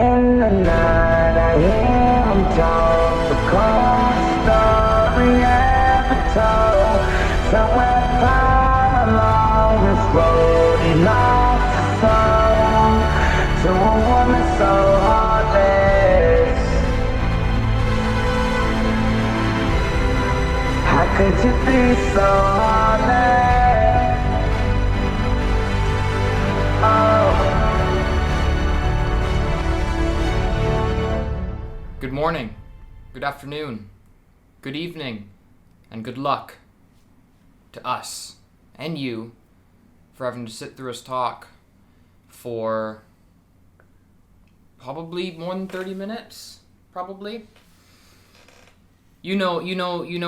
In the night I hear him talk, the cold story ever told. Somewhere far along this road he lost his soul to a woman so heartless. How could you be so heartless? Oh. Good morning, good afternoon, good evening, and good luck to us and you for having to sit through us talk for probably more than 30 minutes, probably. You know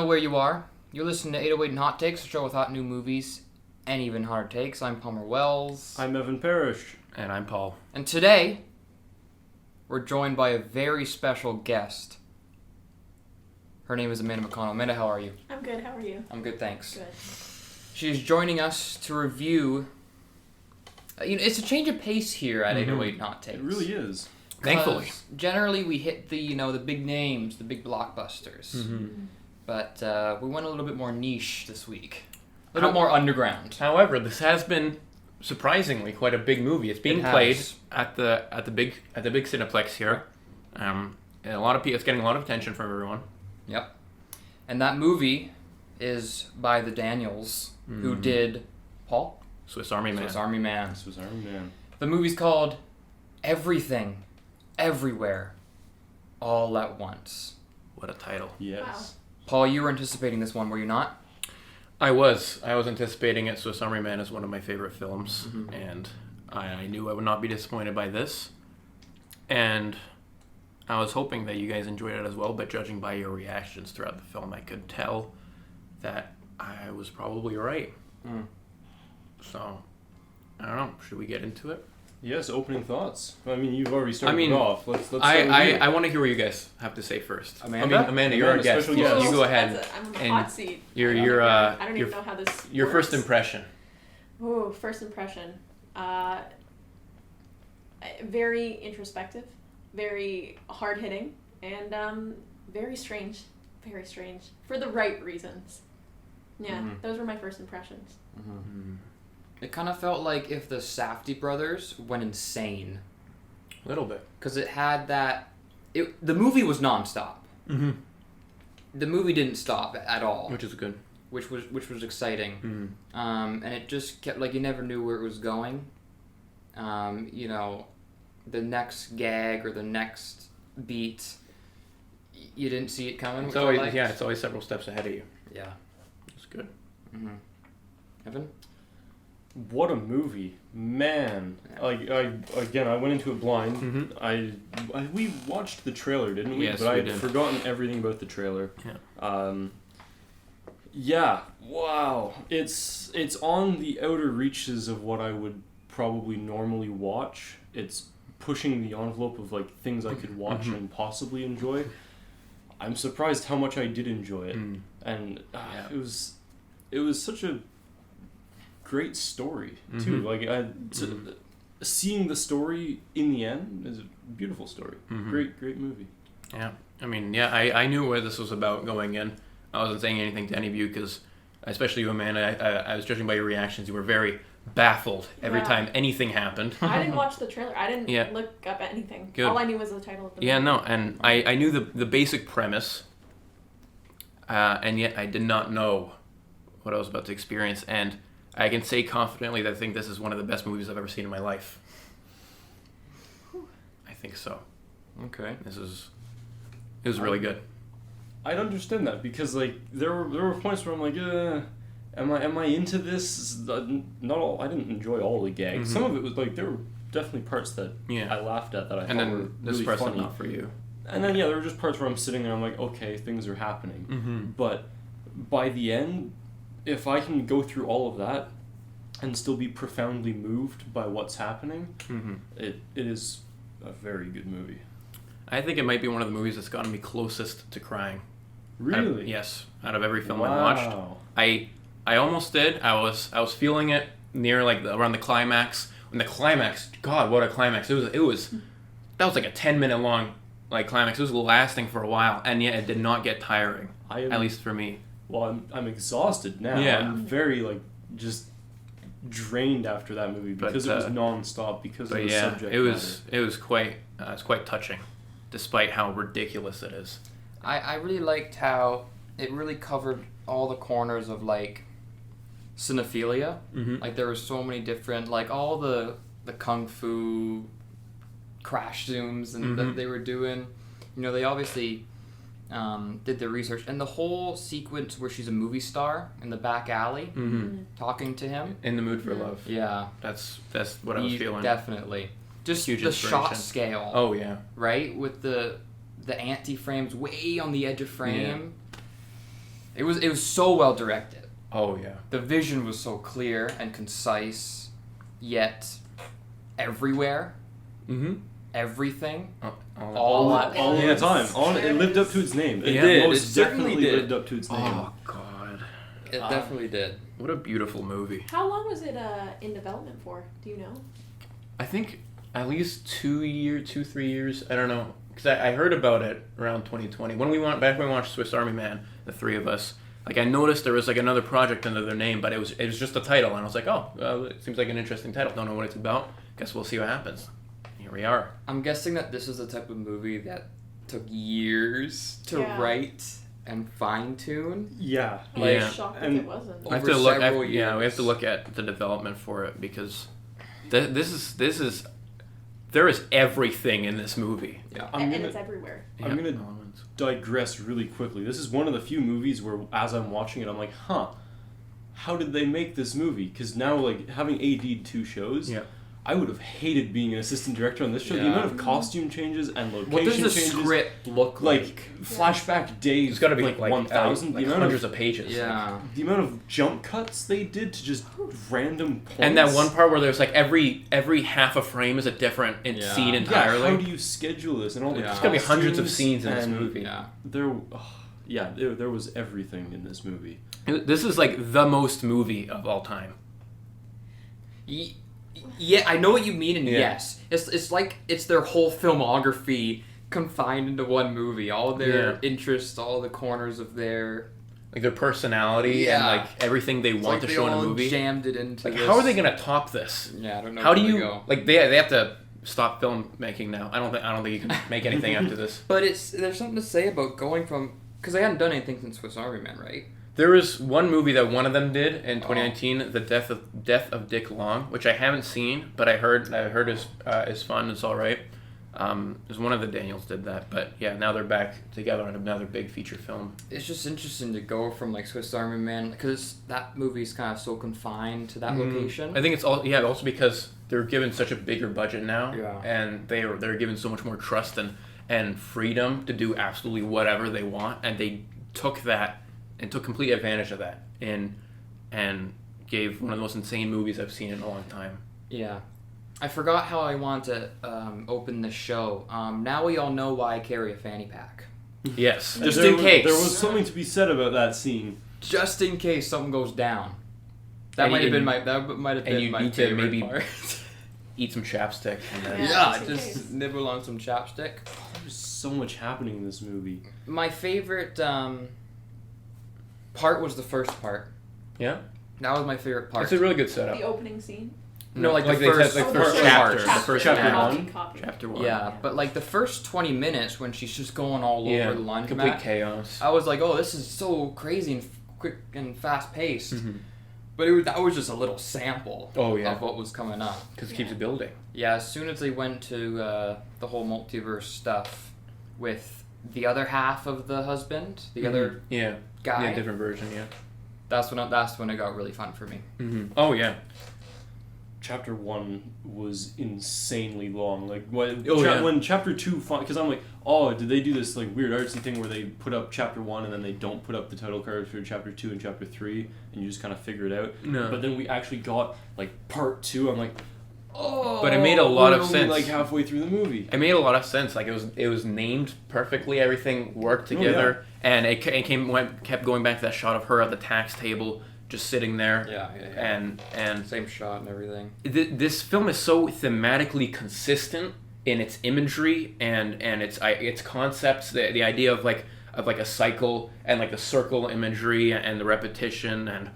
where you are. You're listening to 808 and Hot Takes, a show with hot new movies and even hotter takes. I'm Palmer Wells. I'm Evan Parrish. And I'm Paul. And today, we're joined by a very special guest. Her name is Amanda McConnell. Amanda, how are you? I'm good. How are you? I'm good, thanks. Good. She is joining us to review. It's a change of pace here at 808 Not Takes. It really is. Thankfully. Generally, we hit the big names, the big blockbusters. Mm-hmm. But we went a little bit more niche this week. A little bit more underground. However, this has been surprisingly quite a big movie. It's being played at the big Cineplex here. And a lot of people. It's getting a lot of attention from everyone. Yep. And that movie is by the Daniels, who did Paul? Swiss Army Man. Swiss Army Man. Swiss Army Man. The movie's called Everything, Everywhere, All at Once. What a title. Yes. Wow. Paul, you were anticipating this one, were you not? I was anticipating it. Swiss Army Man is one of my favorite films, and I knew I would not be disappointed by this. And I was hoping that you guys enjoyed it as well, but judging by your reactions throughout the film, I could tell that I was probably right. So, I don't know. Should we get into it? Yes, opening thoughts. I mean, you've already started it off. Let's start with I want to hear what you guys have to say first. Amanda? Amanda, you're our guest. special You guest. go ahead. I'm on the and hot seat. Your I don't even know how this your works. first impression. Ooh, first impression. Very introspective, very hard-hitting, and very strange. Very strange. For the right reasons. Yeah, those were my first impressions. It kind of felt like if the Safdie brothers went insane. A little bit. Because it had that... The movie was nonstop. The movie didn't stop at all. Which is good. Which was exciting. And it just kept... Like, you never knew where it was going. The next gag or the next beat, you didn't see it coming. It's always several steps ahead of you. Yeah. It's good. Evan? What a movie, man! Like I went into it blind. We watched the trailer, didn't we? Yes, but I we had did. forgotten everything about the trailer. Yeah. Yeah. Wow. It's on the outer reaches of what I would probably normally watch. It's pushing the envelope of like things I could watch and possibly enjoy. I'm surprised how much I did enjoy it, and it was such a great story too. Like seeing the story in the end is a beautiful story. Great movie. Yeah. I mean, I knew what this was about going in. I wasn't saying anything to any of you because, especially you, Amanda, I was judging by your reactions. You were very baffled every time anything happened. I didn't watch the trailer. I didn't Yeah. look up anything. Good. All I knew was the title of the movie. Yeah, no, and I knew the basic premise, and yet I did not know what I was about to experience, and I can say confidently that I think this is one of the best movies I've ever seen in my life. I think so. Okay. It was really good. I'd understand that because like there were points where I'm like, am I into this? Not all. I didn't enjoy all the gags. Some of it was like there were definitely parts that I laughed at that I and thought were then this really part's funny. not for you. And then there were just parts where I'm sitting there. I'm like, okay, things are happening. But by the end, if I can go through all of that and still be profoundly moved by what's happening, it is a very good movie. I think it might be one of the movies that's gotten me closest to crying. Really? Yes, out of every film Wow. I watched. I almost did. I was feeling it near like around the climax. When the climax, God, what a climax! It was that was like a 10-minute long like climax. It was lasting for a while, and yet it did not get tiring. At least for me. Well, I'm exhausted now. Yeah. I'm very like just drained after that movie because it was non-stop because of the subject. It was quite it's quite touching, despite how ridiculous it is. I really liked how it really covered all the corners of like cinephilia. Mm-hmm. Like there were so many different, like all the kung fu crash zooms and that they were doing. You know, they obviously did the research, and the whole sequence where she's a movie star in the back alley talking to him. In the mood for love. Yeah, That's what I was feeling. Definitely. Just Huge the shot inspiration. scale. Oh yeah. Right, with the anti-frames way on the edge of frame. Yeah. It was so well directed. Oh yeah. The vision was so clear and concise, yet everywhere. Mm-hmm. Everything. All the time. It lived up to its name. It did. most It certainly definitely did. lived up to its name. Oh god. It definitely did. What a beautiful movie. How long was it in development for? Do you know? I think at least 3 years. I don't know, because I heard about it around 2020 when we watched Swiss Army Man, the three of us. Like I noticed there was like another project under their name, but it was just a title, and I was like, oh, it seems like an interesting title. Don't know what it's about. Guess we'll see what happens. Here we are. I'm guessing that this is the type of movie that took years to write and fine tune. Yeah. I Like, was shocked if it wasn't. Over I have to look. several We have years. to look at the development for it because this is there is everything in this movie. Yeah. And it's everywhere. I'm gonna digress really quickly. This is one of the few movies where, as I'm watching it, I'm like, how did they make this movie? Because now, like, having AD'd 2 shows, I would have hated being an assistant director on this show. The amount of costume changes and location What does the changes, script look like? flashback days, It's got to be like 1,000. the amount hundreds of of pages. Yeah. the amount of jump cuts they did to just random points. And that one part where there's like every half a frame is a different scene entirely. How do you schedule this and all the Yeah. There's gonna be hundreds of costumes scenes in this and movie. Yeah. There was everything in this movie. This is like the most movie of all time. Yeah, I know what you mean, and Yeah. yes, it's like it's their whole filmography confined into one movie. All their interests, all the corners of their Like their personality and like everything they want to show in a movie. Jammed it into. Like this. how are they gonna top this? Yeah, I don't know. How do where to you go. like they have to stop filmmaking now? I don't think you can make anything after this. But there's something to say about going from, because they hadn't done anything since Swiss Army Man, right? There was one movie that one of them did in 2019, The Death of Dick Long, which I haven't seen, but I heard is fun. It's all right. There's one of the Daniels did that, but yeah, now they're back together on another big feature film. It's just interesting to go from like Swiss Army Man, because that movie's kind of so confined to that location. I think it's also because they're given such a bigger budget now, Yeah. and they're given so much more trust and freedom to do absolutely whatever they want, and they took that and took complete advantage of that and gave one of the most insane movies I've seen in a long time. Yeah. I forgot how I want to open this show. Now we all know why I carry a fanny pack. Yes. Just in case. There was something to be said about that scene. Just in case something goes down. That And might have you- been my need to favorite maybe part. Eat some chapstick and then Yeah. Yeah, just in just case. nibble on some chapstick. There's so much happening in this movie. My favorite part was the first part. Yeah. That was my favorite part. It's a really good setup. The opening scene. No, like the they first, said, Oh, the the first first chapter. chapter. The first Chapter chapter. one. Copy. Chapter 1. Yeah, but like the first 20 minutes when she's just going all Yeah. over the laundromat, Complete chaos. I was like, oh, this is so crazy and quick and fast paced. Mhm. But that was just a little sample Oh, yeah. of what was coming up. Because it keeps it building. Yeah, as soon as they went to the whole multiverse stuff with the other half of the husband, the other Yeah. guy, Yeah, different version, yeah. that's when it got really fun for me. Mm-hmm. Oh, yeah. Chapter 1 was insanely long. Like when yeah. when Chapter 2, because I'm like, oh, did they do this like weird artsy thing where they put up Chapter 1 and then they don't put up the title cards for Chapter 2 and Chapter 3, and you just kind of figure it out. No. But then we actually got like Part 2. I'm like, oh, But it made a lot we're of only, sense. Like halfway through the movie. It made a lot of sense. Like it was named perfectly. Everything worked together, and it kept going back to that shot of her at the tax table, just sitting there. Yeah. And Same shot and everything. this film is so thematically consistent in its imagery and its concepts. The idea of like a cycle and like the circle imagery and the repetition and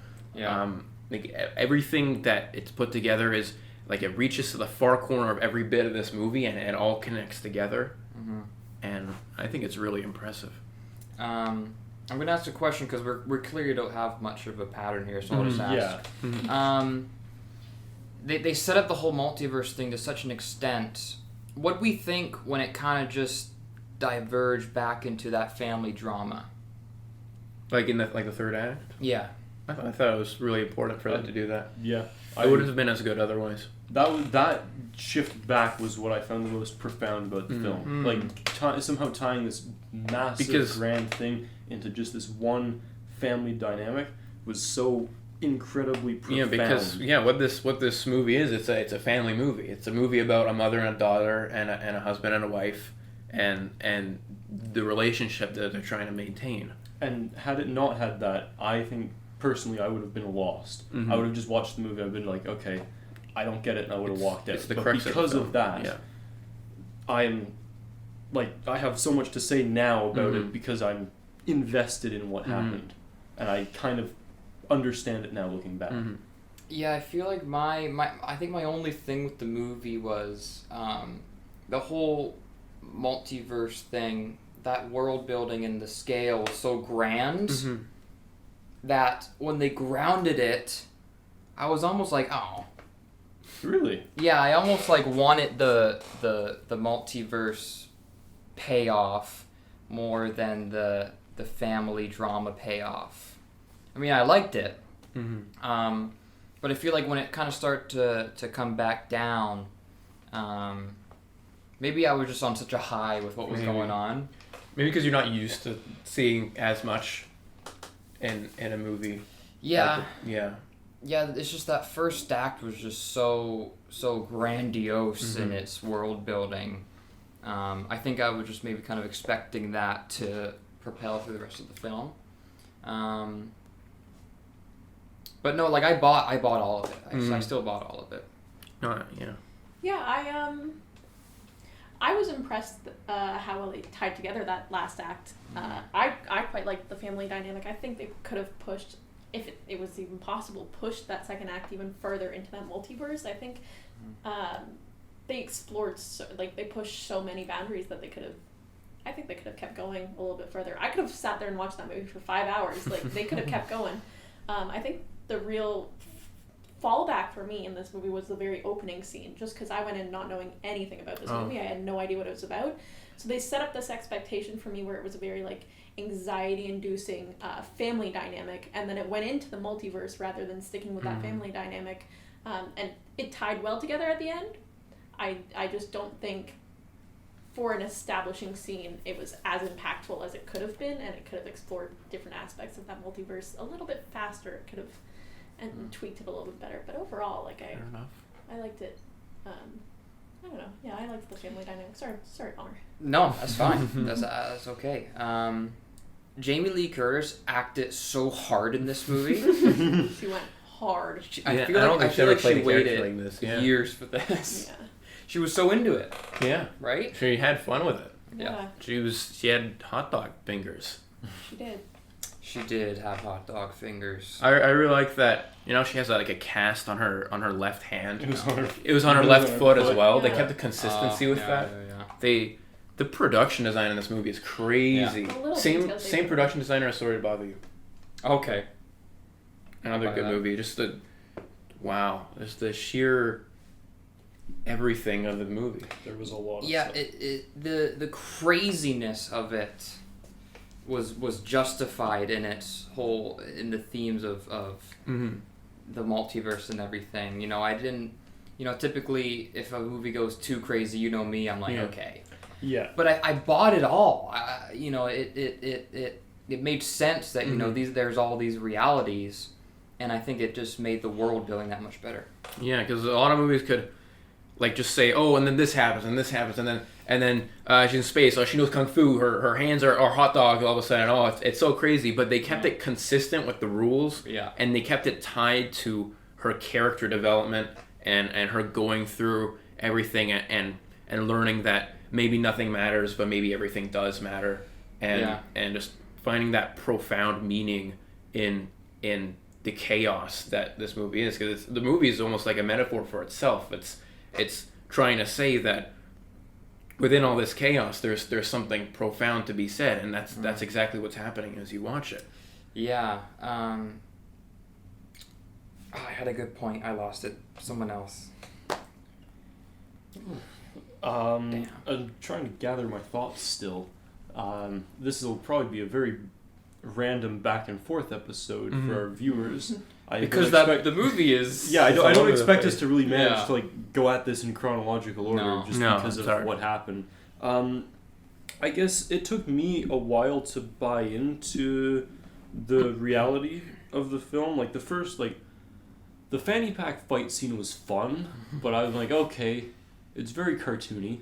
like everything that it's put together is like it reaches to the far corner of every bit of this movie and it all connects together. Mm-hmm. And I think it's really impressive. I'm gonna ask a question because we're clearly don't have much of a pattern here, so I'll just ask. Yeah. They set up the whole multiverse thing to such an extent. What do we think when it kind of just diverged back into that family drama? Like in the third act? Yeah. I thought it was really important for them to do that. Yeah. It wouldn't have been as good otherwise. That shift back was what I found the most profound about the film. Like somehow tying this massive grand thing into just this one family dynamic was so incredibly profound. Yeah, because what this movie is, it's a family movie. It's a movie about a mother and a daughter and a husband and a wife and the relationship that they're trying to maintain. And had it not had that, I think personally I would have been lost. I would have just watched the movie. I've been like, okay, I don't get it, and I would have walked out. It's the but crux because of the of that, I have so much to say now about it because I'm invested in what happened, and I kind of understand it now looking back. Yeah, I feel like I think my only thing with the movie was the whole multiverse thing. That world building and the scale was so grand that when they grounded it, I was almost like, oh. Really? Yeah, I almost like wanted the multiverse payoff more than the family drama payoff. I mean, I liked it, but I feel like when it kind of started to come back down, maybe I was just on such a high with what was going on. Maybe because you're not used to seeing as much in a movie. Yeah. Yeah. Yeah, it's just that first act was just so grandiose in its world building. I think I was just maybe kind of expecting that to propel through the rest of the film. But no, like I bought all of it. I still bought all of it. Yeah. Yeah, I was impressed how well they tied together that last act. I quite liked the family dynamic. I think they could have pushed, if it was even possible, pushed that second act even further into that multiverse. I think they explored, they pushed so many boundaries that they could have kept going a little bit further. I could have sat there and watched that movie for 5 hours. Like, they could have kept going. I think the real fallback for me in this movie was the very opening scene, just because I went in not knowing anything about this movie. I had no idea what it was about. So they set up this expectation for me where it was a very anxiety-inducing family dynamic, and then it went into the multiverse rather than sticking with that family dynamic, and it tied well together at the end. I just don't think for an establishing scene it was as impactful as it could have been, and it could have explored different aspects of that multiverse a little bit faster. It could have and tweaked it a little bit better, but overall, I liked it. I don't know. Yeah, I liked the family dynamic. Sorry, Palmer. No, that's fine. That's okay. Jamie Lee Curtis acted so hard in this movie. She went hard. I feel like she waited years for this. Yeah. She was so into it. Yeah. Right? She had fun with it. Yeah. She had hot dog fingers. She did. She did have hot dog fingers. I really like that. You know, she has a cast on her left hand. It was on her left foot as well. Yeah. They kept the consistency with that. Yeah. The production design in this movie is crazy. Yeah. Same production designer as Sorry to Bother You. Okay. Another good movie. Just the sheer everything of the movie. There was a lot of stuff. The craziness of it was justified in the themes of the multiverse and everything. You know, I didn't, typically if a movie goes too crazy, you know me, I'm like, okay. Yeah. But I bought it all. It made sense that, there's all these realities, and I think it just made the world building that much better. Yeah, because a lot of movies could just say, oh, and then this happens, and this happens, and then she's in space, she knows kung fu, her hands are hot dogs all of a sudden, it's so crazy, but they kept it consistent with the rules, and they kept it tied to her character development and her going through everything and and learning that maybe nothing matters, but maybe everything does matter, and just finding that profound meaning in the chaos that this movie is, because the movie is almost like a metaphor for itself. It's trying to say that within all this chaos, there's something profound to be said, and that's exactly what's happening as you watch it. Yeah. I had a good point. I lost it. Someone else. I'm trying to gather my thoughts still. This will probably be a very random back and forth episode for our viewers. Because the movie is... Yeah, I don't expect us to really manage to like go at this in chronological order because of what happened. I guess it took me a while to buy into the reality of the film. Like the first, the fanny pack fight scene was fun, but I was like, okay, it's very cartoony.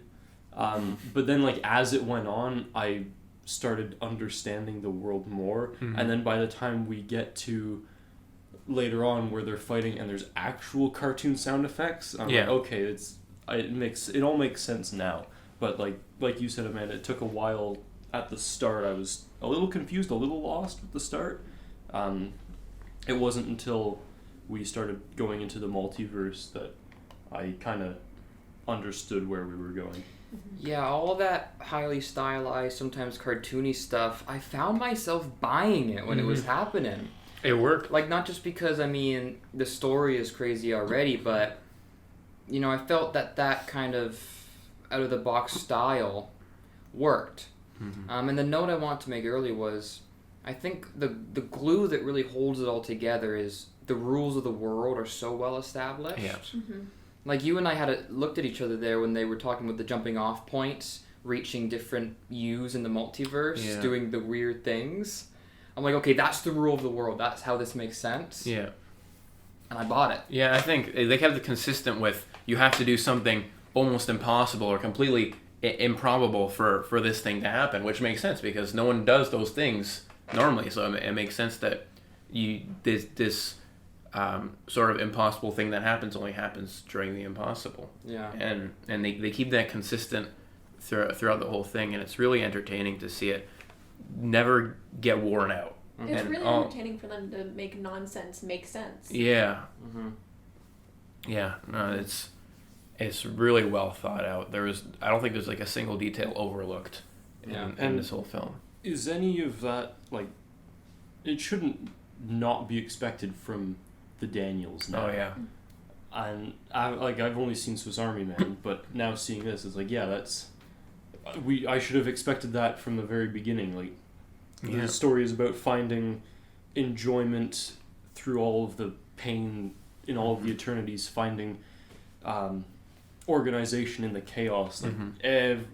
But then as it went on, I started understanding the world more. And then by the time we get to later on where they're fighting and there's actual cartoon sound effects, I'm like, okay, it all makes sense now. But like you said, Amanda, it took a while at the start. I was a little confused, a little lost at the start. It wasn't until we started going into the multiverse that I kind of understood where we were going. Yeah, all that highly stylized, sometimes cartoony stuff, I found myself buying it when it was happening. It worked. Not just because, the story is crazy already, but, I felt that kind of out-of-the-box style worked. And the note I want to make earlier was, I think the glue that really holds it all together is the rules of the world are so well established. Yeah. You and I looked at each other there when they were talking with the jumping off points, reaching different U's in the multiverse, doing the weird things. I'm like, okay, that's the rule of the world. That's how this makes sense. Yeah. And I bought it. Yeah, I think they kept it consistent with you have to do something almost impossible or completely improbable for this thing to happen, which makes sense because no one does those things normally. So it makes sense that this sort of impossible thing that happens only happens during the impossible. Yeah. And they keep that consistent throughout the whole thing, and it's really entertaining to see it never get worn out. It's really entertaining for them to make nonsense make sense. Yeah. Yeah. No, it's really well thought out. I don't think there's a single detail overlooked in this whole film. Is any of that it shouldn't not be expected from the Daniels now. Oh yeah. And I've only seen Swiss Army Man, but now seeing this, it's I should have expected that from the very beginning. The story is about finding enjoyment through all of the pain in all of the eternities, finding organization in the chaos,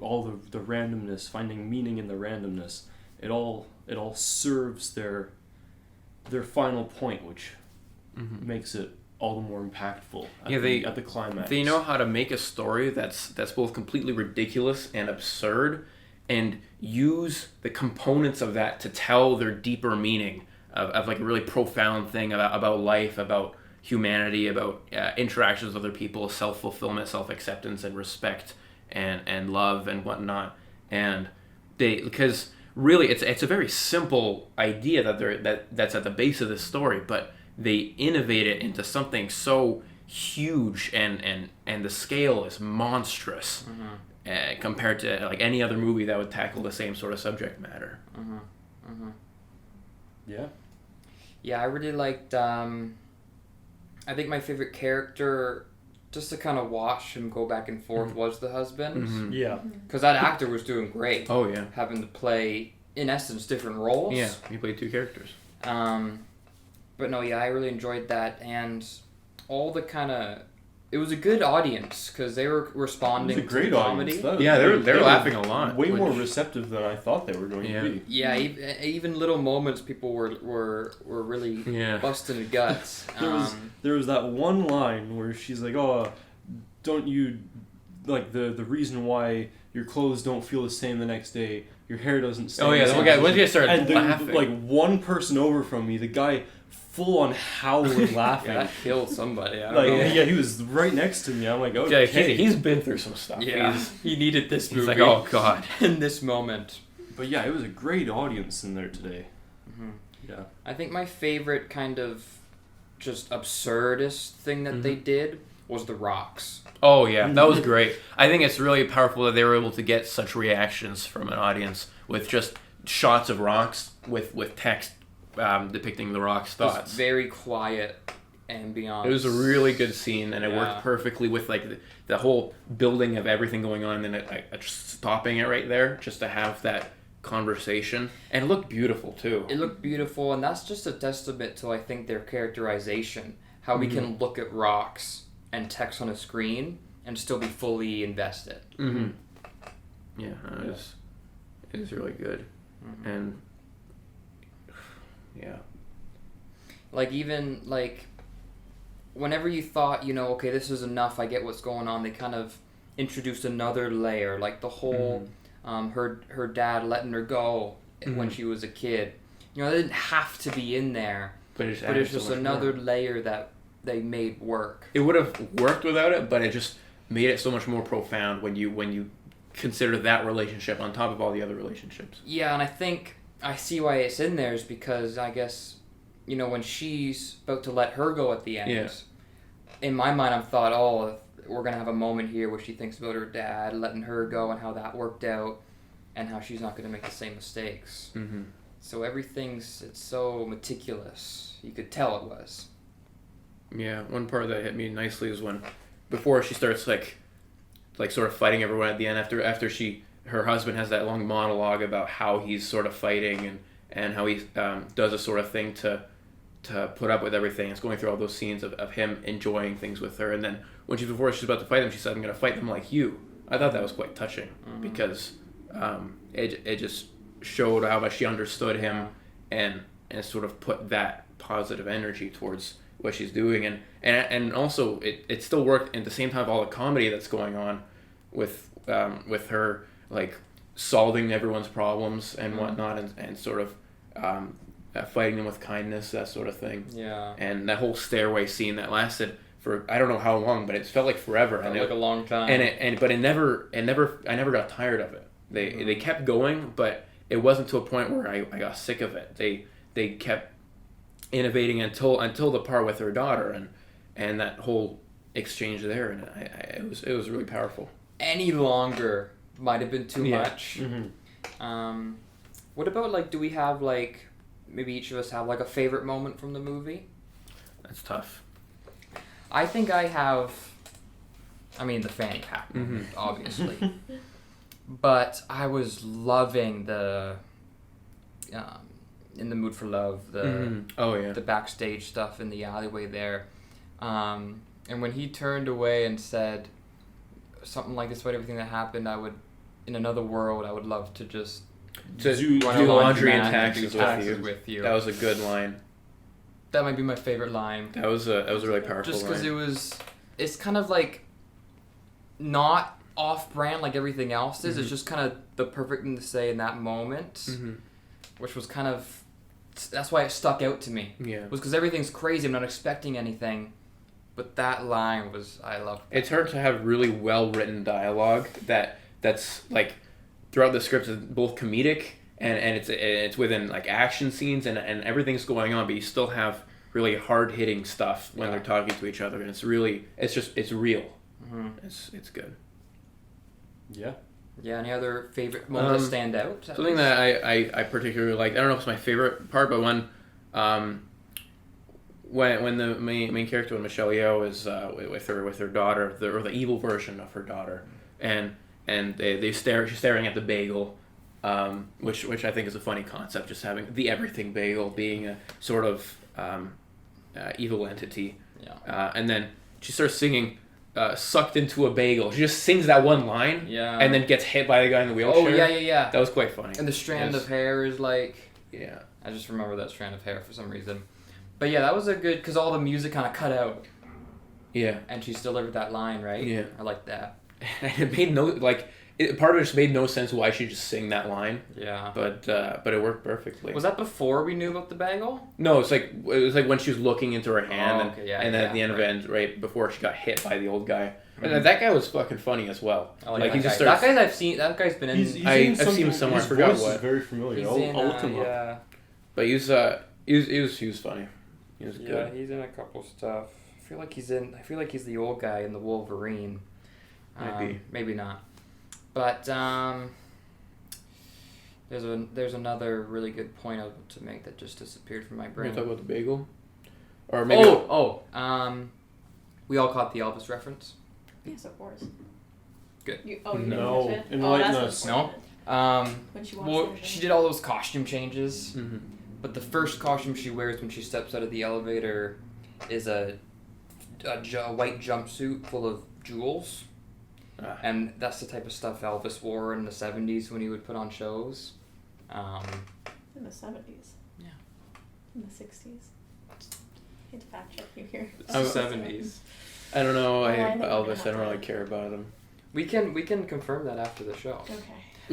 all the randomness, finding meaning in the randomness. It all serves their final point, which makes it all the more impactful at the climax. They know how to make a story that's both completely ridiculous and absurd, and use the components of that to tell their deeper meaning of a really profound thing about life, about humanity, about interactions with other people, self-fulfillment, self-acceptance, and respect, and love, and whatnot. And because really it's a very simple idea that's at the base of this story, but they innovate it into something so huge, and the scale is monstrous compared to any other movie that would tackle the same sort of subject matter. Yeah, I really liked. I think my favorite character, just to kind of watch him go back and forth, was the husband. Yeah, because that actor was doing great. Oh yeah, having to play in essence different roles. Yeah, he played two characters. But no, yeah, I really enjoyed that, and all the kind of... It was a good audience, because they were responding to the comedy. They were laughing a lot. Way more receptive than I thought they were going to be. Yeah, even little moments, people were really busting the guts. There was that one line where she's like, "Oh, don't you... the reason why your clothes don't feel the same the next day, your hair doesn't stay the same." Once you started laughing. One person over from me, the guy full on howling laughing. Yeah, that killed somebody. I don't Like, know. yeah, he was right next to me. I'm like, Yeah, okay. he's been through some stuff. Yeah, he needed this He's movie. like, oh god. in this moment. But yeah, it was a great audience in there today. Mm-hmm. Yeah. I think my favorite kind of just absurdist thing that they did was the rocks. Oh yeah, that was great. I think it's really powerful that they were able to get such reactions from an audience with just shots of rocks with text depicting the rock's Just thoughts. very quiet ambiance. It was a really good scene, and it Yeah. worked perfectly with like the whole building of everything going on, and then just stopping it right there just to have that conversation, and it looked beautiful too. It looked beautiful, and that's just a testament to, I think, their characterization. How we can look at rocks and text on a screen and still be fully invested. Mm-hmm. Yeah, it was really good, and yeah. Like, even, like, whenever you thought, you know, okay, this is enough, I get what's going on, they kind of introduced another layer, like the whole, her dad letting her go when she was a kid. You know, it didn't have to be in there, But it's just another layer that they made work. It would have worked without it, but it just made it so much more profound when you consider that relationship on top of all the other relationships. Yeah, and I think I see why it's in there is because I guess, you know, when she's about to let her go at the end, in my mind I've thought, oh, we're going to have a moment here where she thinks about her dad letting her go and how that worked out and how she's not going to make the same mistakes. Mm-hmm. So it's so meticulous. You could tell it was. Yeah, one part that hit me nicely is when, before she starts like sort of fighting everyone at the end, after her husband has that long monologue about how he's sort of fighting and how he does a sort of thing to put up with everything. It's going through all those scenes of him enjoying things with her, and then before she's about to fight them, she said, "I'm going to fight them like you." I thought that was quite touching because it just showed how much she understood him and sort of put that positive energy towards what she's doing, and also it still worked at the same time of all the comedy that's going on with her like solving everyone's problems and whatnot, and sort of fighting them with kindness, that sort of thing. Yeah. And that whole stairway scene that lasted for I don't know how long, but it felt like forever. Felt like a long time. But I never got tired of it. They kept going, but it wasn't to a point where I got sick of it. They kept innovating until the part with her daughter and that whole exchange there, and it was really powerful. Any longer might have been too Yeah. much. Mm-hmm. What about, like, do we have, like, maybe each of us have, like, a favorite moment from the movie? That's tough. I think I have, the fanny pack moment, obviously. But I was loving the, In the Mood for Love, the backstage stuff in the alleyway there. And when he turned away and said something like, despite everything that happened, in another world, I would love to just Do run a laundry and laundromat taxes do taxes with with you. That was a good line. That might be my favorite line. That was a really powerful Just line. because it's kind of like not off-brand like everything else is. It's just kind of the perfect thing to say in that moment, which was kind of, that's why it stuck out to me. Yeah. Was because everything's crazy. I'm not expecting anything, but that line I loved. It's hard to have really well-written dialogue that's like throughout the script is both comedic and it's within like action scenes and everything's going on, but you still have really hard-hitting stuff when they're talking to each other, and it's real. It's good. Yeah. Yeah. Any other favorite moments that stand out? Something that I particularly liked, I don't know if it's my favorite part, but when the main character, when Michelle Yeoh is with her daughter, or the evil version of her daughter, and she's staring at the bagel, which I think is a funny concept, just having the everything bagel being a sort of evil entity. Yeah. And then she starts singing sucked into a bagel. She just sings that one line, and then gets hit by the guy in the wheelchair. Oh, yeah. That was quite funny. And the strand of hair is like... Yeah. I just remember that strand of hair for some reason. But yeah, that was a good... Because all the music kind of cut out. Yeah. And she still delivered that line, right? Yeah. I like that. And it made no... Like, part of it just made no sense why she just sing that line. Yeah. But it worked perfectly. Was that before we knew about the bangle? No, it was like when she was looking into her hand, okay, yeah, and then at the end of it, right before she got hit by the old guy. And that guy was fucking funny as well. I like he that just guy. starts. That guy's I've seen. That guy's been in. I've seen him somewhere. I forgot His voice what. is very familiar. He's I'll in, look him up. yeah. But he was funny. He was Yeah, good. he's in a couple stuff. I feel like he's the old guy in the Wolverine. Maybe not. But there's another really good point to make that just disappeared from my We're brain. gonna talk about the bagel, or maybe. We all caught the Elvis reference. Yes, of course. Good. You No. didn't catch it? Enlighten that's us. what's No. important. When she walks She did all those costume changes, Mm-hmm. but the first costume she wears when she steps out of the elevator is a white jumpsuit full of jewels. And that's the type of stuff Elvis wore in the 70s when he would put on shows. In the 70s. Yeah. In the 60s. I had to fact check you here. It's the 70s. I don't know. I I hate think Elvis. we're I don't gonna really care about him. We can confirm that after the show. Okay.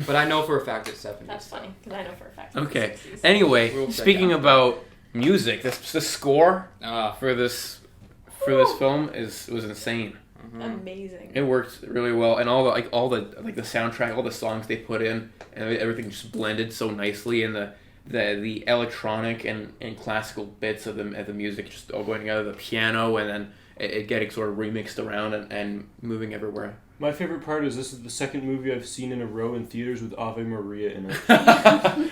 But I know for a fact it's 70s. That's funny, because I know for a fact. Okay. It's the 60s. Anyway, We'll check speaking out. about music, the score Ah. for this film was insane. Amazing. It worked really well, and all the soundtrack, all the songs they put in, and everything just blended so nicely, and the electronic and classical bits of the music just all going together, the piano, and then it getting sort of remixed around and moving everywhere. My favorite part is this is the second movie I've seen in a row in theaters with Ave Maria in it.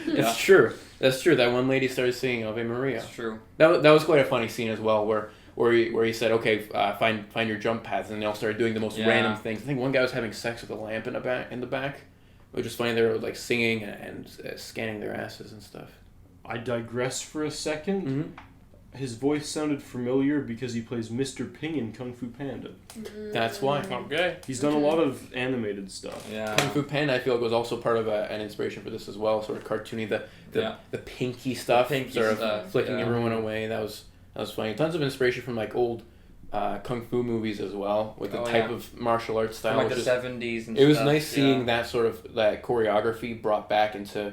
It's true. That's true. That one lady started singing Ave Maria. It's true. That was quite a funny scene as well, where he said, okay, find your jump pads, and they all started doing the most random things. I think one guy was having sex with a lamp in the back, which was funny. They were like singing and scanning their asses and stuff. I digress for a second. Mm-hmm. His voice sounded familiar because he plays Mr. Ping in Kung Fu Panda. That's why. Okay. He's done a lot of animated stuff. Yeah. Kung Fu Panda, I feel like, was also part of an inspiration for this as well. Sort of cartoony, the pinky stuff, flicking everyone away. That was funny. Tons of inspiration from like old kung fu movies as well, with the type of martial arts style. From like the 70s and it was stuff, nice seeing that sort of that choreography brought back into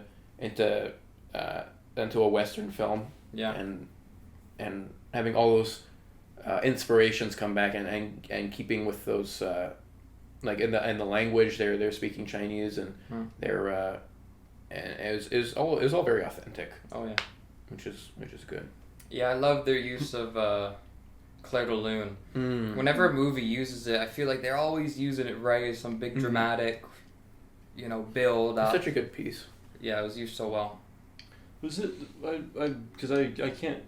a Western film. Yeah. And having all those inspirations come back and keeping with those like in the language they're speaking Chinese and they're and it was all very authentic. Oh yeah. Which is good. Yeah, I love their use of Claire de Lune. Whenever a movie uses it, I feel like they're always using it right as some big dramatic, build up. It's such a good piece. Yeah, it was used so well. Was it? Because I can't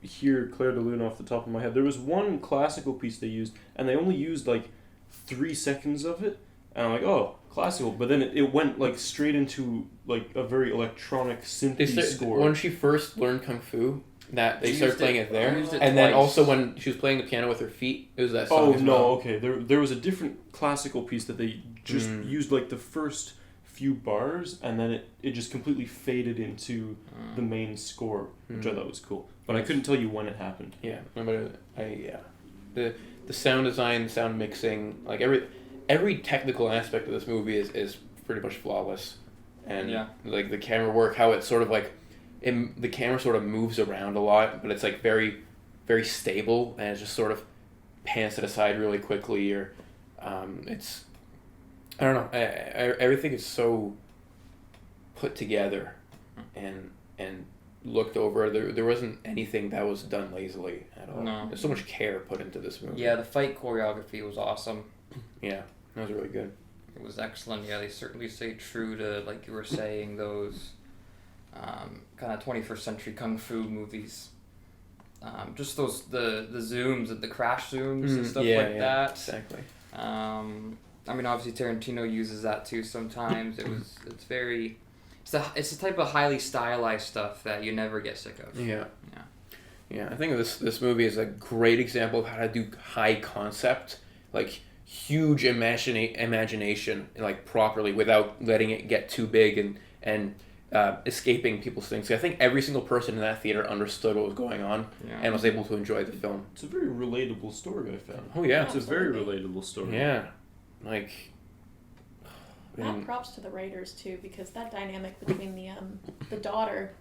hear Claire de Lune off the top of my head. There was one classical piece they used, and they only used like 3 seconds of it, and I'm like, oh, classical. But then it went like straight into like a very electronic synthy score. When she first learned kung fu, that they She started used playing it- it there, used it and then twice. also when she was playing the piano with her feet, it was that song. Oh as no, well. okay. There was a different classical piece that they just used like the first few bars, and then it just completely faded into the main score, which I thought was cool. But I couldn't tell you when it happened. Yeah, the sound design, sound mixing, like every technical aspect of this movie is pretty much flawless, and like the camera work, how it's sort of like, the camera sort of moves around a lot, but it's like very, very stable, and it just sort of pans to the side really quickly, or it's, I don't know, everything is so put together, and looked over. There wasn't anything that was done lazily at all. No. There's so much care put into this movie. Yeah, the fight choreography was awesome. Yeah, that was really good. It was excellent. Yeah, they certainly stayed true to, like you were saying, those kind of 21st century kung fu movies. Just those the zooms, the crash zooms and stuff like that. Exactly. I mean, obviously Tarantino uses that too sometimes. It's very. It's the type of highly stylized stuff that you never get sick of. Yeah. I think this movie is a great example of how to do high concept, like huge imagination, like properly without letting it get too big and escaping people's things. I think every single person in that theater understood what was going on and was able to enjoy the film. It's a very relatable story, I found. Oh yeah, It's a very relatable story. yeah, like Mad props to the writers too, because that dynamic between the daughter,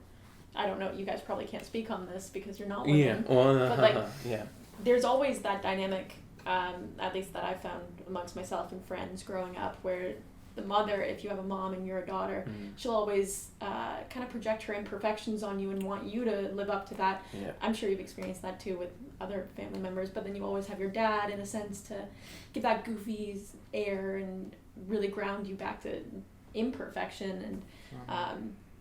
I don't know, you guys probably can't speak on this because you're not women. Yeah. Well, but like, yeah. there's always that dynamic, at least that I found amongst myself and friends growing up, where the mother, if you have a mom and you're a daughter, she'll always kind of project her imperfections on you and want you to live up to that. Yeah. I'm sure you've experienced that too with other family members, but then you always have your dad, in a sense, to give that goofy air and really ground you back to imperfection. And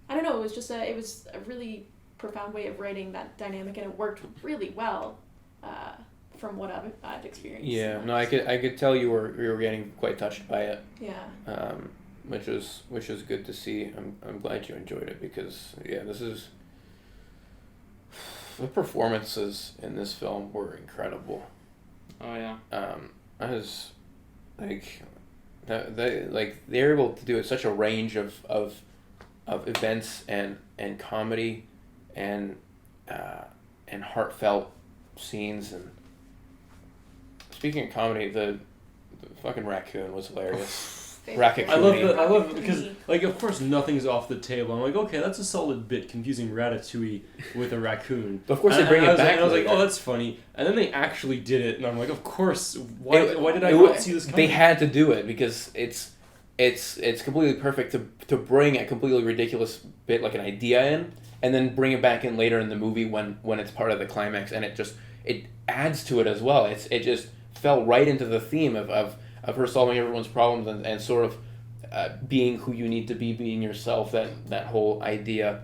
I don't know, it was a really profound way of writing that dynamic, and it worked really well from what I've experienced. Yeah, no, I could tell you were getting quite touched by it. Yeah. Which is good to see. I'm glad you enjoyed it, because the performances in this film were incredible. Oh yeah. I was like, they're able to do it such a range of events and comedy and heartfelt scenes. And speaking of comedy, the fucking raccoon was hilarious. Racket I love Cooney. it because, like, of course nothing's off the table. I'm like, okay, that's a solid bit, confusing Ratatouille with a raccoon. But of course they bring it back. And I was like, later. oh, that's funny. And then they actually did it, and I'm like, of course. Why did I not see this coming? They had to do it because it's completely perfect to bring a completely ridiculous bit, like an idea in, and then bring it back in later in the movie when it's part of the climax, and it adds to it as well. It just fell right into the theme of her solving everyone's problems and sort of being who you need to be, being yourself, that whole idea.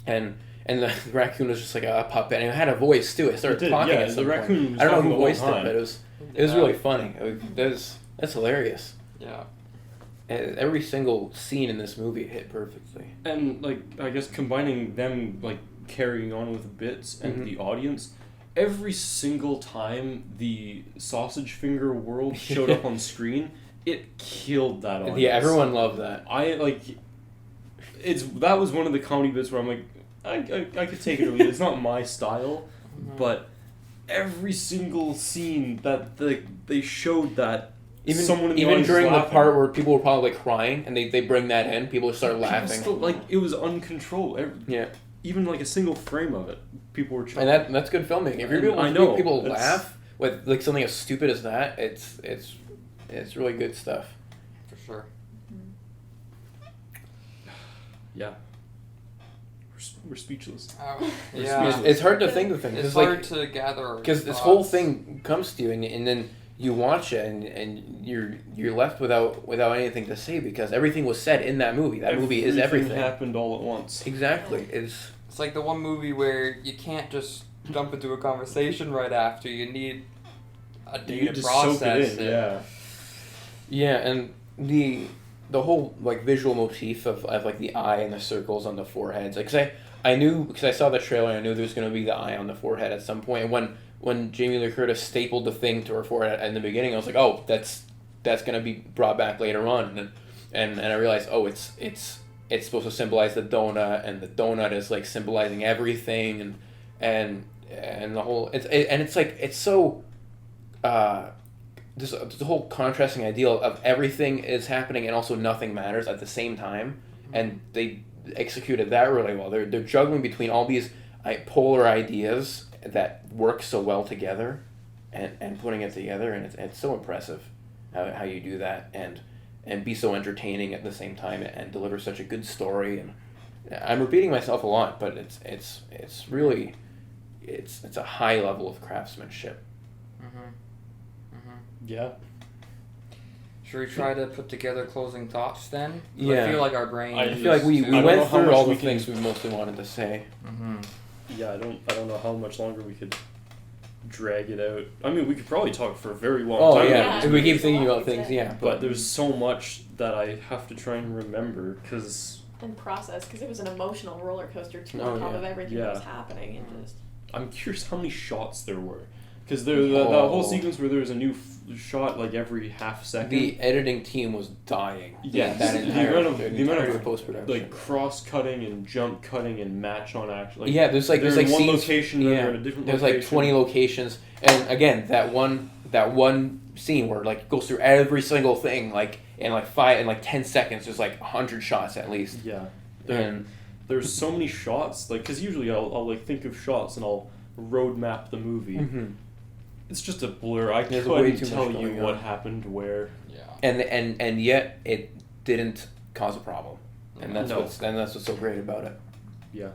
And the raccoon was just like a puppet, and it had a voice too. It started talking at some point. I don't know who voiced it, but it was really funny. That's hilarious. Yeah. And every single scene in this movie hit perfectly. And, like, I guess combining them, like, carrying on with bits and the audience, every single time the sausage finger world showed up on screen, it killed that audience. Yeah, everyone loved that. That was one of the comedy bits where I'm like, I could take it or leave it. It's not my style, but every single scene that they showed that someone in the even audience during was the laughing. part where people were probably like crying and they bring that in, people start laughing. Still, like, it was uncontrolled. Yeah. Even like a single frame of it, people were chuckling. And that's good filmmaking. If you're able to make people laugh with like something as stupid as that, it's really good stuff. For sure. Yeah. We're speechless. Oh, We're yeah. speechless. It's hard to think of things. It's hard to gather. Because this whole thing comes to you, and then you watch it, and you're left without anything to say, because everything was said in that movie. That movie is everything. Happened all at once. Exactly. It's like the one movie where you can't just jump into a conversation right after. You need a day to process it. Yeah. Yeah, and the whole like visual motif of like the eye and the circles on the foreheads. Like, I knew, because I saw the trailer, I knew there was going to be the eye on the forehead at some point. And when Jamie Lee Curtis stapled the thing to her forehead in the beginning, I was like, oh, that's going to be brought back later on. And I realized, oh, it's supposed to symbolize the donut, and the donut is like symbolizing everything, and the whole it's like it's so this the whole contrasting ideal of everything is happening and also nothing matters at the same time, and they executed that really well. They're juggling between all these polar ideas that work so well together, and putting it together, and it's so impressive how you do that and be so entertaining at the same time and deliver such a good story. And I'm repeating myself a lot, but it's really it's a high level of craftsmanship. Yeah. Should we try to put together closing thoughts then? Yeah. I feel like our brain. I feel like we I don't know went how through much all the we can- things we mostly wanted to say. Yeah, I don't know how much longer we could drag it out. I mean, we could probably talk for a very long Oh time. yeah, Yeah. if we keep There's a thinking lot about to things, say. yeah. But there's so much that I have to try and remember, because And process, because it was an emotional roller coaster too, Oh, on top yeah. of everything that was happening, and just I'm curious how many shots there were. Because that whole sequence where there's a new shot like every half second. The editing team was dying. Yeah, that entire the amount of post production, like cross cutting and jump cutting and match on action. Like, yeah, there's like in one scenes, location, then they're in a different there's location. like 20 locations, and again that one scene where like goes through every single thing like in like 10 seconds. There's like 100 shots at least. Yeah, And there's so many shots. Like, because usually I'll like think of shots and I'll road map the movie. mm-hmm. It's just a blur. I There's way couldn't too tell much you going what on. happened where. Yeah. and yet it didn't cause a problem, and that's No. what's so great about it. Yeah.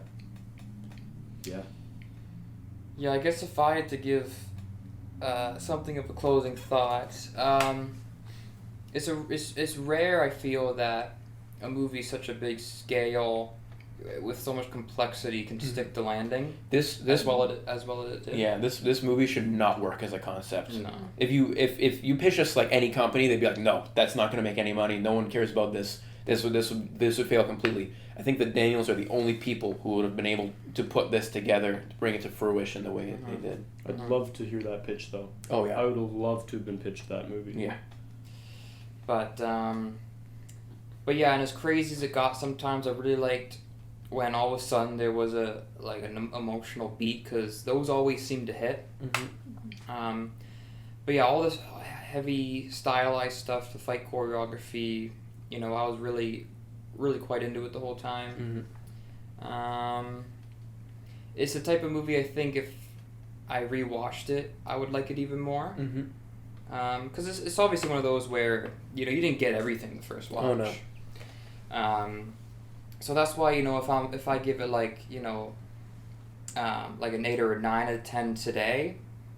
Yeah. Yeah, I guess if I had to give something of a closing thought, it's rare, I feel, that a movie such a big scale with so much complexity can stick the landing This as well as it did. Yeah, this movie should not work as a concept. No. If you pitch us like any company, they'd be like, no, that's not going to make any money. No one cares about this. This would fail completely. I think the Daniels are the only people who would have been able to put this together, to bring it to fruition the way they did. I'd love to hear that pitch though. Oh yeah. I would have loved to have been pitched that movie. Yeah. But yeah, and as crazy as it got, sometimes I really liked when all of a sudden there was an emotional beat, because those always seem to hit. Mm-hmm. But yeah, all this heavy stylized stuff, the fight choreography, I was really, really quite into it the whole time. Mm-hmm. It's the type of movie I think if I rewatched it, I would like it even more. Mm-hmm. Because it's obviously one of those where you didn't get everything the first watch. Oh no. So that's why if I give it like like an 8 or a 9 out of 10 today,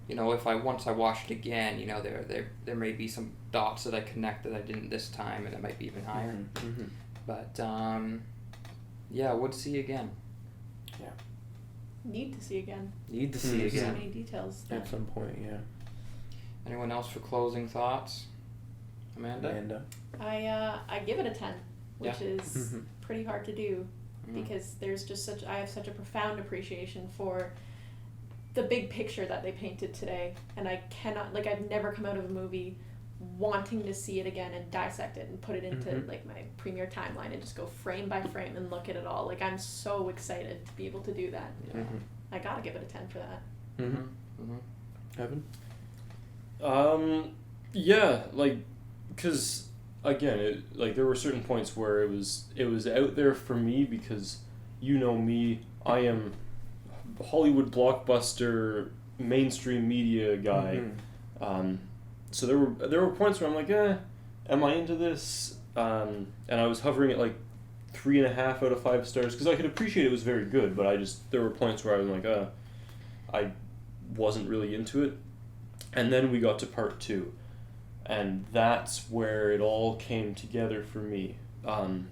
once I watch it again, there may be some dots that I connect that I didn't this time, and it might be even higher. Mm-hmm. But yeah, would see again. Need to see again. Need to see There's so again. many details. At some point, yeah. Anyone else for closing thoughts? Amanda? I give it a 10, which Yeah. is Mhm. pretty hard to do, Mm. because there's just I have such a profound appreciation for the big picture that they painted today, and I cannot, I've never come out of a movie wanting to see it again and dissect it and put it into Mhm. my Premiere timeline and just go frame by frame and look at it all. I'm so excited to be able to do that. Yeah. Mm-hmm. I gotta give it a 10 for that. Mm-hmm. Mm-hmm. Evan? Yeah, because again, there were certain points where it was out there for me, because me, I am a Hollywood blockbuster mainstream media guy. Mm-hmm. So there were points where I'm like, am I into this? And I was hovering at 3.5 out of 5 stars, because I could appreciate it was very good, but there were points where I was like, I wasn't really into it. And then we got to part 2, and that's where it all came together for me. An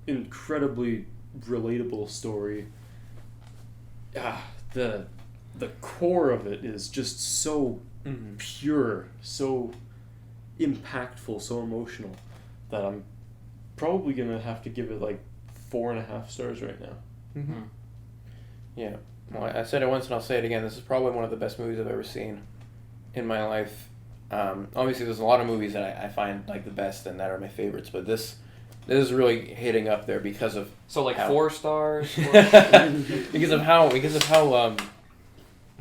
incredibly relatable story. The core of it is just so Mm-hmm. pure, so impactful, so emotional, that I'm probably gonna have to give it 4.5 stars right now. Mm-hmm. Yeah. Well, I said it once and I'll say it again. This is probably one of the best movies I've ever seen in my life. Obviously, there's a lot of movies that I find the best and that are my favorites, but this is really hitting up there because of So how- 4 stars. because of how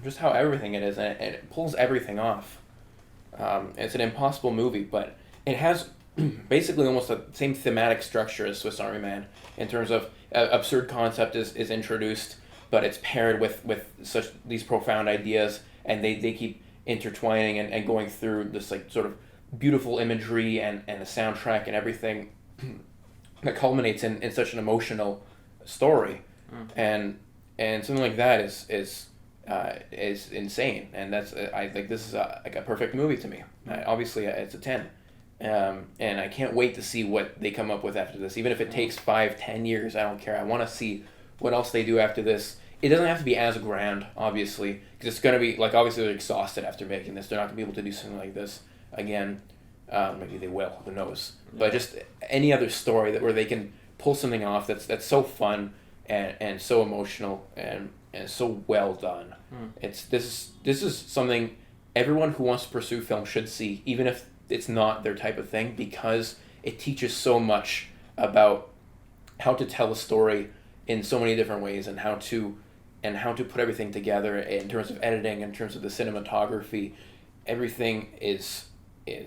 just how everything it is, and it pulls everything off. It's an impossible movie, but it has basically almost the same thematic structure as Swiss Army Man, in terms of absurd concept is introduced, but it's paired with such these profound ideas, and they keep intertwining and going through this sort of beautiful imagery and the soundtrack and everything that culminates in such an emotional story. And something like that is insane, and that's I think this is a perfect movie to me. Obviously, it's a 10, and I can't wait to see what they come up with after this. Even if it takes 5-10 years, I don't care. I want to see what else they do after this. It doesn't have to be as grand, obviously, because it's gonna be obviously they're exhausted after making this. They're not gonna be able to do something like this again. Maybe they will. Who knows? But just any other story where they can pull something off that's so fun and so emotional, and and it's so well done. This is something everyone who wants to pursue film should see, even if it's not their type of thing, because it teaches so much about how to tell a story in so many different ways, and how to put everything together in terms of editing, in terms of the cinematography. Everything is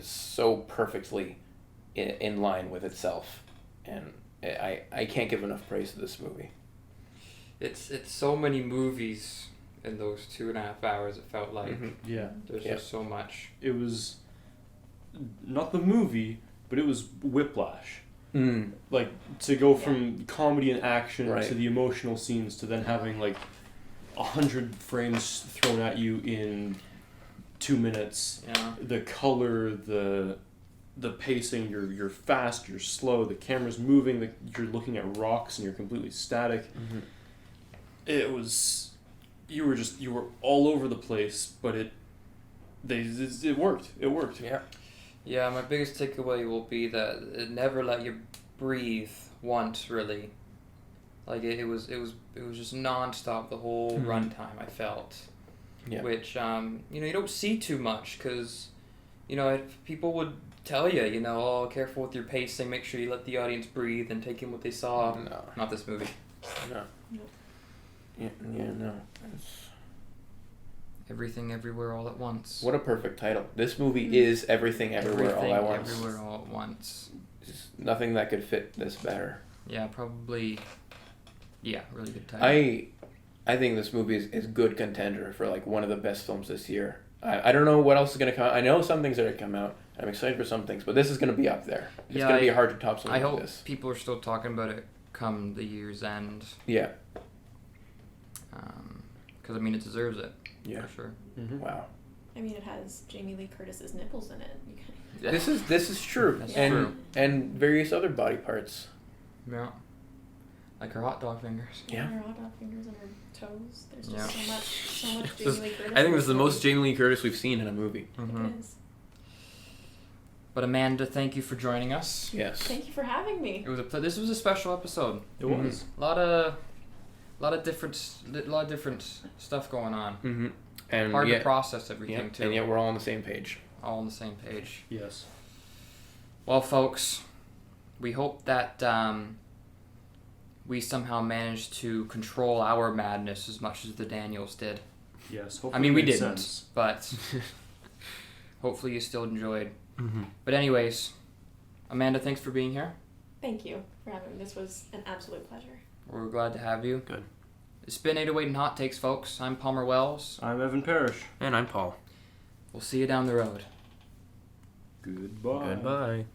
so perfectly in line with itself, and I can't give enough praise to this movie. It's so many movies in those 2.5 hours. It felt like Yeah. there's just so much. It was not the movie, but it was whiplash. Like, to go from comedy and action Right. to the emotional scenes to then having like 100 frames thrown at you in 2 minutes. Yeah. The color, the pacing, you're fast, you're slow, the camera's moving, you're looking at rocks and you're completely static. It was, you were all over the place, but it worked. It worked. Yeah. Yeah, my biggest takeaway will be that it never let you breathe once, really. Like it was just nonstop the whole runtime. I felt, which you don't see too much, because people would tell you, oh, careful with your pacing, make sure you let the audience breathe and take in what they saw. No. Not this movie. No. Yeah, no. It's... Everything, Everywhere, All at Once. What a perfect title. This movie is Everything, Everywhere, All at Once. Everywhere, All at Once. There's nothing that could fit this better. Yeah, probably. Yeah, really good title. I think this movie is good contender for like one of the best films this year. I don't know what else is going to come out. I know some things are going to come out. I'm excited for some things, but this is going to be up there. It's going to be hard to top something like this. I hope people are still talking about it come the year's end. Yeah. Because, it deserves it. Yeah. For sure. Wow. It has Jamie Lee Curtis's nipples in it. Yeah. This is true. That's and true. And various other body parts. Yeah. Like her hot dog fingers. Yeah. Her hot dog fingers and her toes. There's just Yeah. so much Jamie Lee Curtis. I think this is the in most Jamie Lee Curtis we've seen in a movie. Mm-hmm. It is. But Amanda, thank you for joining us. Yes. Thank you for having me. It was this was a special episode. It was. A lot of different stuff going on. Mm-hmm. And Hard yet, to process everything too. And yet we're all on the same page. All on the same page. Yes. Well, folks, we hope that we somehow managed to control our madness as much as the Daniels did. Yes. Hopefully we it made didn't, sense. but hopefully you still enjoyed. Mm-hmm. But anyways, Amanda, thanks for being here. Thank you for having me. This was an absolute pleasure. We're glad to have you. Good. It's been 808 and Hot Takes, folks. I'm Palmer Wells. I'm Evan Parrish. And I'm Paul. We'll see you down the road. Goodbye. Goodbye.